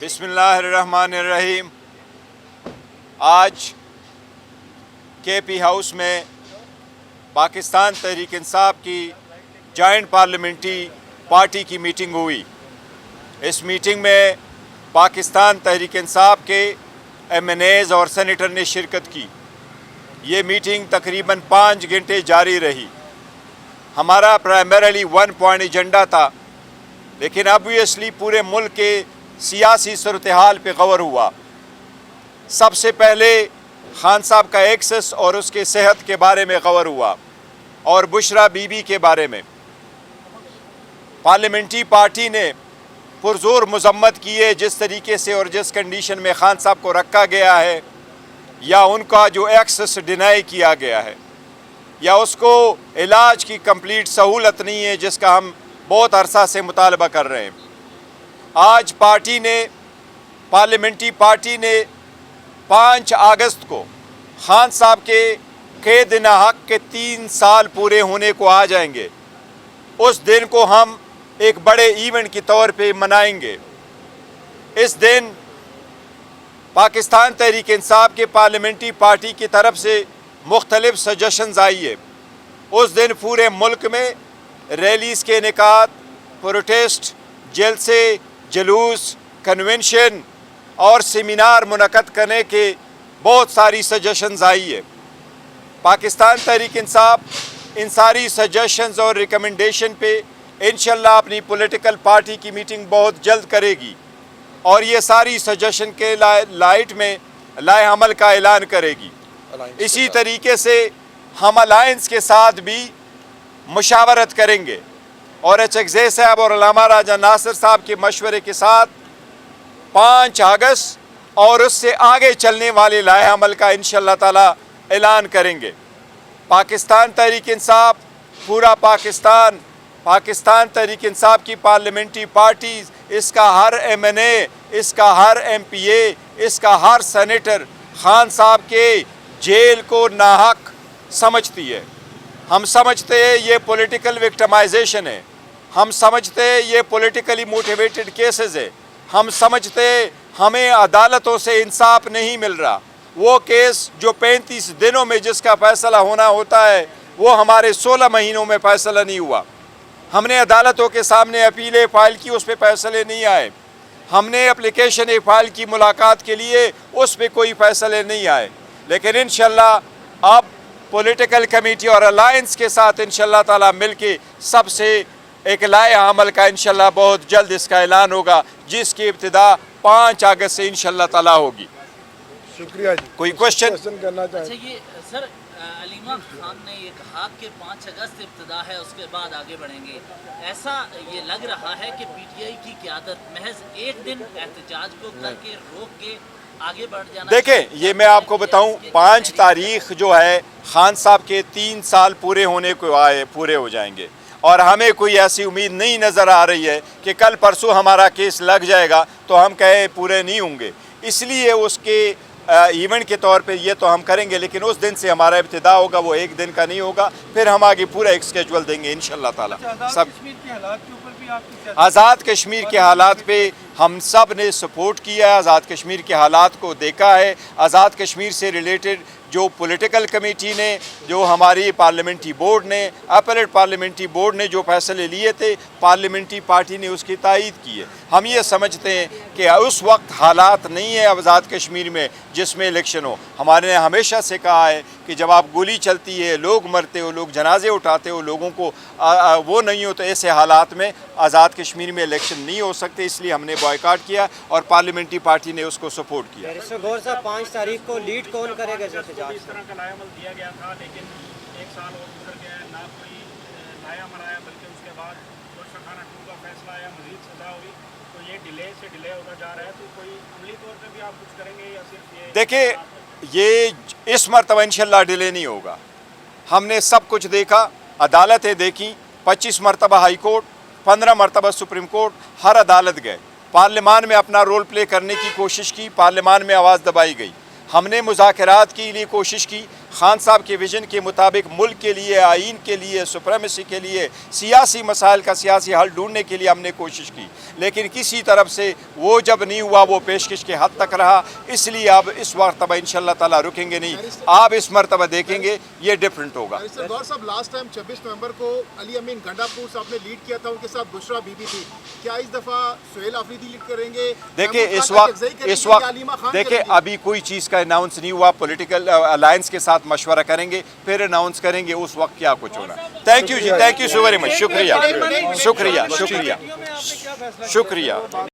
बिस्मिल्लाहिर्रहमानिर्रहीम। आज KP house में पाकिस्तान तहरीक इंसाफ की जॉइंट पार्लियामेंट्री पार्टी की मीटिंग हुई। इस मीटिंग में पाकिस्तान तहरीक इंसाफ के MNAs और सेनेटर ने शिरकत की। ये मीटिंग तकरीबन 5 घंटे जारी रही। हमारा प्राइमरीली 1 पॉइंट एजेंडा था, लेकिन ऑब्वियसली पूरे मुल्क के सियासी सूरत-ए-हाल पे गौर हुआ। सबसे पहले खान साहब का एक्सेस और उसके सेहत के बारे में गौर हुआ और बुशरा बीबी के बारे में। पार्लियामेंट्री पार्टी ने पुरजोर मजम्मत की है जिस तरीके से और जिस कंडीशन में खान साहब को रखा गया है, या उनका जो एक्सेस डिनाई किया गया है, या उसको इलाज की कंप्लीट सहूलत नहीं है जिसका हम बहुत अरसा से मुतालबा कर रहे हैं। आज पार्लियामेंट्री पार्टी ने 5 अगस्त को खान साहब के कैद नाहक के 3 साल पूरे होने को आ जाएंगे। उस दिन को हम एक बड़े इवेंट के तौर पे मनाएंगे। इस दिन पाकिस्तान तहरीक इंसाफ के पार्लियामेंट्री पार्टी की तरफ से मुख्तलिफ सजेशंस आई है। उस दिन पूरे मुल्क में रैलीज़ के इनेकाद, प्रोटेस्ट, जलसे, जुलूस, कन्वेंशन और सेमिनार मुनक़द करने के बहुत सारी सजेशंस आई है। पाकिस्तान तहरीक इंसाफ इन सारी सजेशंस और रिकमेंडेशन पे इंशाल्लाह अपनी पॉलिटिकल पार्टी की मीटिंग बहुत जल्द करेगी और ये सारी सजेशन के लाइट में लाए अमल का ऐलान करेगी। इसी तरीके से हम अलायंस के साथ भी मुशावरत करेंगे और HXA साहब और अल्लामा राजा नासिर साहब के मशवरे के साथ 5 अगस्त और उससे आगे चलने वाले लाए अमल का इंशाअल्लाह ताला ऐलान करेंगे। पाकिस्तान तहरीक इंसाफ, पूरा पाकिस्तान तहरीक इंसाफ की पार्लियामेंट्री पार्टी, इसका हर MNA, इसका हर MPA, इसका हर सेनेटर खान साहब के जेल को नाहक समझती है। हम समझते हैं ये पॉलिटिकल विक्टिमाइजेशन है। हम समझते हैं ये पॉलिटिकली मोटिवेटेड केसेस है। हम समझते हैं हमें अदालतों से इंसाफ नहीं मिल रहा। वो केस जो 35 दिनों में जिसका फ़ैसला होना होता है, वो हमारे 16 महीनों में फ़ैसला नहीं हुआ। हमने अदालतों के सामने अपीलें फ़ाइल की, उस पर फ़ैसले नहीं आए। हमने एप्लीकेशन फ़ाइल की मुलाकात के लिए, उस पर कोई फ़ैसले नहीं आए। लेकिन इंशाअल्लाह अब पॉलिटिकल कमेटी और अलायंस के साथ इंशाअल्लाह ताला मिलके सबसे एक लाए अमल का इंशाअल्लाह बहुत जल्द इसका ऐलान होगा, जिसकी इब्तिदा 5 अगस्त से इंशाअल्लाह ताला होगी। शुक्रिया जी। कोई क्वेश्चन करना चाहें? अच्छा, ये सर अलीमा खान ने ये कहा कि 5 अगस्त इब्तिदा है, उसके बाद आगे बढ़ेंगे। ऐसा ये लग रहा है कि PTI की क़यादत महज एक दिन एहतजाज को करके रोक के आगे बढ़ जाना। देखें, ये मैं आपको बताऊं, 5 तारीख जो है खान साहब के 3 साल पूरे होने को पूरे हो जाएंगे और हमें कोई ऐसी उम्मीद नहीं नज़र आ रही है कि कल परसों हमारा केस लग जाएगा तो हम कहे पूरे नहीं होंगे। इसलिए उसके इवेंट के तौर पे ये तो हम करेंगे, लेकिन उस दिन से हमारा इब्तिदा होगा, वो एक दिन का नहीं होगा। फिर हम आगे पूरा एक स्केजुअल देंगे इंशाअल्लाह ताला। सब आज़ाद कश्मीर के हालात पे हम सब ने सपोर्ट किया है, आज़ाद कश्मीर के हालात को देखा है। आज़ाद कश्मीर से रिलेटेड जो पॉलिटिकल कमेटी ने, जो हमारी पार्लियामेंट्री बोर्ड ने, अपीलेट पार्लियामेंट्री बोर्ड ने जो फैसले लिए थे, पार्लियामेंट्री पार्टी ने उसकी तायीद की है। हम ये समझते हैं कि उस वक्त हालात नहीं है आज़ाद कश्मीर में जिसमें इलेक्शन हो। हमारे ने हमेशा से कहा है कि जब आप गोली चलती है, लोग मरते हो, लोग जनाजे उठाते हो, लोगों को वो नहीं हो, तो ऐसे हालात में आज़ाद कश्मीर में इलेक्शन नहीं हो सकते। इसलिए हमने बॉयकॉट किया और पार्लियामेंट्री पार्टी ने उसको सपोर्ट किया। 5 तारीख को लीड कौन करेगा? इस तरह का लाया अमल दिया गया था, लेकिन 1 साल और गुजर गया, ना कोई लाया अमल आया, बल्कि उसके बाद गुलशखाना 2 का फैसला आया, मज़ीद सज़ा हुई। तो ये डिले से डिले होता जा रहा है। तो कोई अमली तौर पर भी आप कुछ करेंगे या सिर्फ ये? देखिए, ये इस मरतबा इंशाअल्लाह डिले नहीं होगा। हमने सब कुछ देखा, अदालतें देखी, 25 मरतबा हाई कोर्ट, 15 मरतबा सुप्रीम कोर्ट, हर अदालत गए। पार्लियामान में अपना रोल प्ले करने की कोशिश की, पार्लियामान में आवाज़ दबाई गई। हमने मुज़ाकरात के लिए कोशिश की, खान साहब के विजन के मुताबिक मुल्क के लिए, आइन के लिए, सुप्रीमेसी के लिए, सियासी मसाइल का सियासी हल ढूंढने के लिए हमने कोशिश की, लेकिन किसी तरफ से वो जब नहीं हुआ, वो पेशकश के हद तक रहा। इसलिए अब इस मरतबा इंशाअल्लाह ताला रुकेंगे नहीं, आप इस मरतबा देखेंगे ये डिफरेंट होगा। गौर साहब, लास्ट टाइम 26 नवंबर को अली अमीन गंडापुर साहब ने लीड किया था, उनके साथ बुशरा बीबी थी। क्या इस दफ़ा सुहेल आफरीदी लीड करेंगे? देखिए इस वक्त देखिए अभी कोई चीज़ का अनाउंस नहीं हुआ, पॉलिटिकल अलायंस के साथ मशवरा करेंगे, फिर अनाउंस करेंगे, उस वक्त क्या कुछ होना। थैंक यू जी, thank you so very much, शुक्रिया शुक्रिया शुक्रिया शुक्रिया।